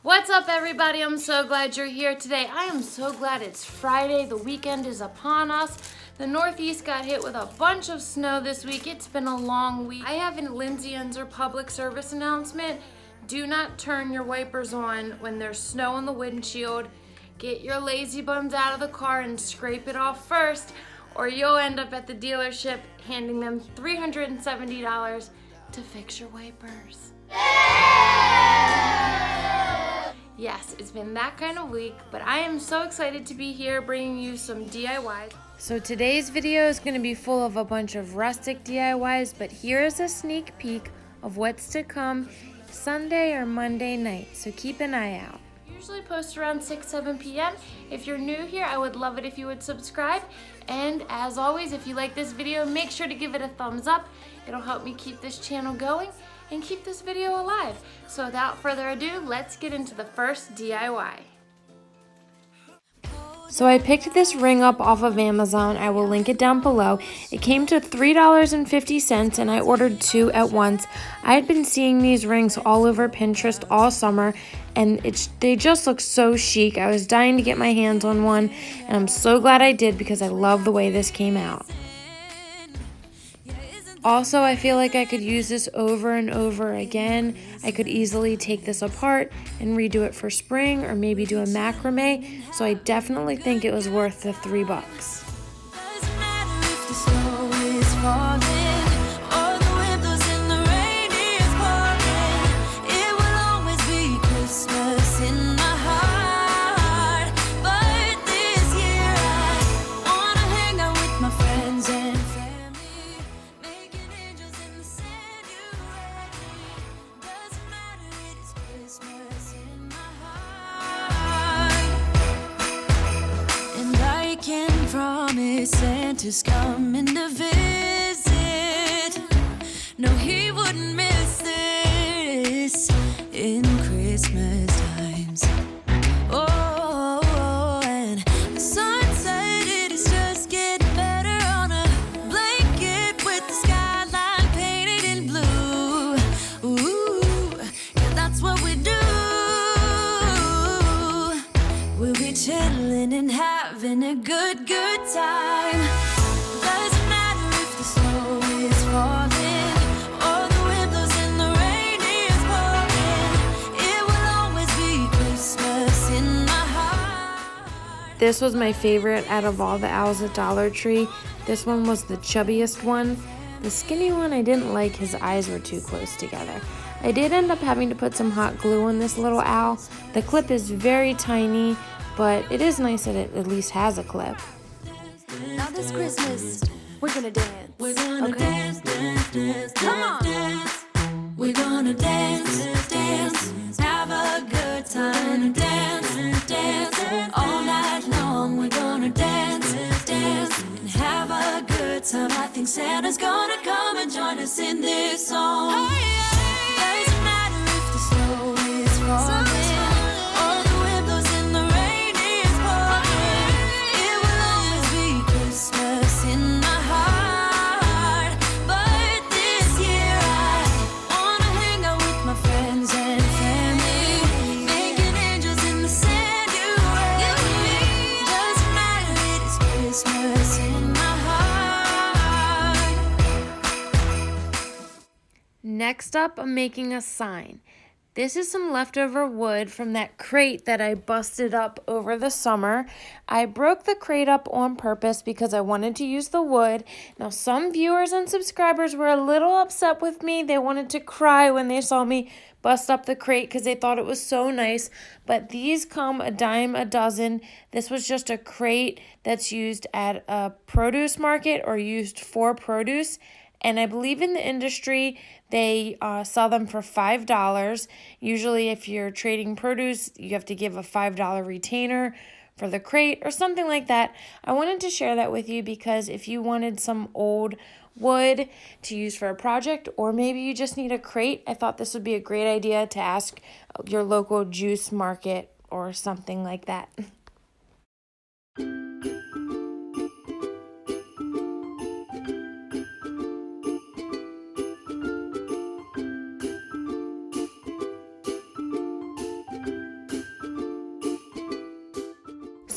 What's up, everybody? I'm so glad you're here today. I am so glad it's Friday. The weekend is upon us. The Northeast got hit with a bunch of snow this week. It's been a long week. I have a Lindsay Enzer public service announcement. Do not turn your wipers on when there's snow on the windshield. Get your lazy bums out of the car and scrape it off first, or you'll end up at the dealership handing them $370 to fix your wipers. Yes, it's been that kind of week, but I am so excited to be here bringing you some DIYs. So today's video is going to be full of a bunch of rustic DIYs, but here is a sneak peek of what's to come Sunday or Monday night, so keep an eye out. I usually post around 6-7 p.m. If you're new here, I would love it if you would subscribe. And as always, if you like this video, make sure to give it a thumbs up. It'll help me keep this channel going and keep this video alive. So without further ado, let's get into the first DIY. So I picked this ring up off of Amazon. I will link it down below. It came to $3.50 and I ordered 2 at once. I had been seeing these rings all over Pinterest all summer and they just look so chic. I was dying to get my hands on one and I'm so glad I did because I love the way this came out. Also, I feel like I could use this over and over again. I could easily take this apart and redo it for spring or maybe do a macrame, so I definitely think it was worth the $3. Santa's coming to visit. No, he wouldn't miss this in Christmas times. Oh, and the sun said it is just getting better on a blanket with the skyline painted in blue. Ooh, yeah, that's what we do. We'll be chilling and having a good time. Doesn't matter if the snow is falling or the wind blows and the rain is pouring. It will always be Christmas in my heart. This was my favorite out of all the owls at Dollar Tree. This one was the chubbiest one. The skinny one, I didn't like. His eyes were too close together. I did end up having to put some hot glue on this little owl. The clip is very tiny, but it is nice that it at least has a clip. Now this Christmas, we're gonna dance. We're gonna dance, dance, dance, Come on. dance. We're gonna dance, dance, have a good time. Dance, dance, all night long. We're gonna dance, dance, and have a good time. I think Santa's gonna come and join us in this song. Doesn't matter if the snow is falling. Next up, I'm making a sign. This is some leftover wood from that crate that I busted up over the summer. I broke the crate up on purpose because I wanted to use the wood. Now, some viewers and subscribers were a little upset with me. They wanted to cry when they saw me bust up the crate because they thought it was so nice. But these come a dime a dozen. This was just a crate that's used at a produce market or used for produce. And I believe in the industry, they sell them for $5. Usually if you're trading produce, you have to give a $5 retainer for the crate or something like that. I wanted to share that with you because if you wanted some old wood to use for a project, or maybe you just need a crate, I thought this would be a great idea to ask your local juice market or something like that.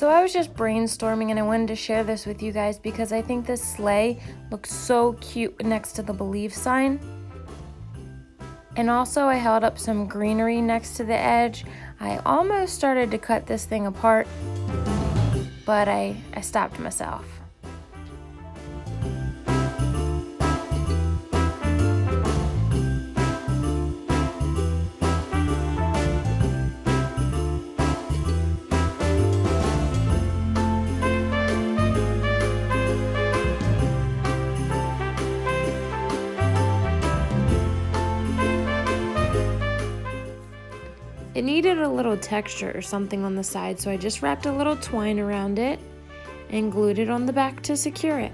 So I was just brainstorming and I wanted to share this with you guys because I think this sleigh looks so cute next to the Believe sign. And also I held up some greenery next to the edge. I almost started to cut this thing apart, but I stopped myself. It needed a little texture or something on the side, so I just wrapped a little twine around it and glued it on the back to secure it.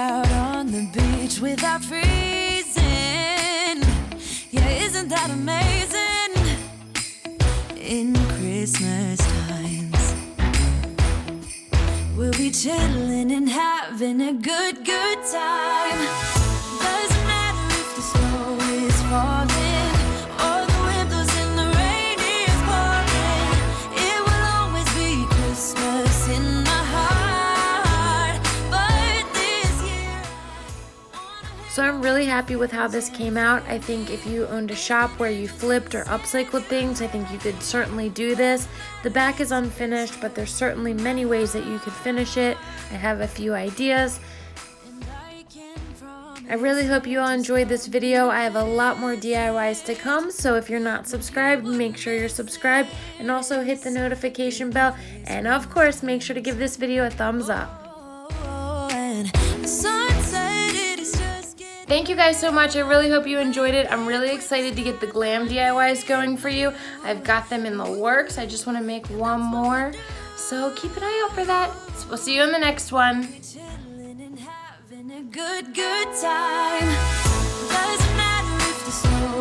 out on the beach without freezing. Yeah, isn't that amazing? In Christmas times, we'll be chilling and having a good time. Doesn't matter if the snow is falling or the wind blows and the rain is pouring. It will always be Christmas in my heart. But this year So I'm really happy with how this came out. I think if you owned a shop where you flipped or upcycled things, I think you could certainly do this. The back is unfinished, but there's certainly many ways that you could finish it. I have a few ideas. I really hope you all enjoyed this video. I have a lot more DIYs to come, so if you're not subscribed, make sure you're subscribed and also hit the notification bell. And of course, make sure to give this video a thumbs up. Thank you guys so much. I really hope you enjoyed it. I'm really excited to get the glam DIYs going for you. I've got them in the works. I just want to make one more. So keep an eye out for that. So we'll see you in the next one. Good time. Doesn't matter if the snow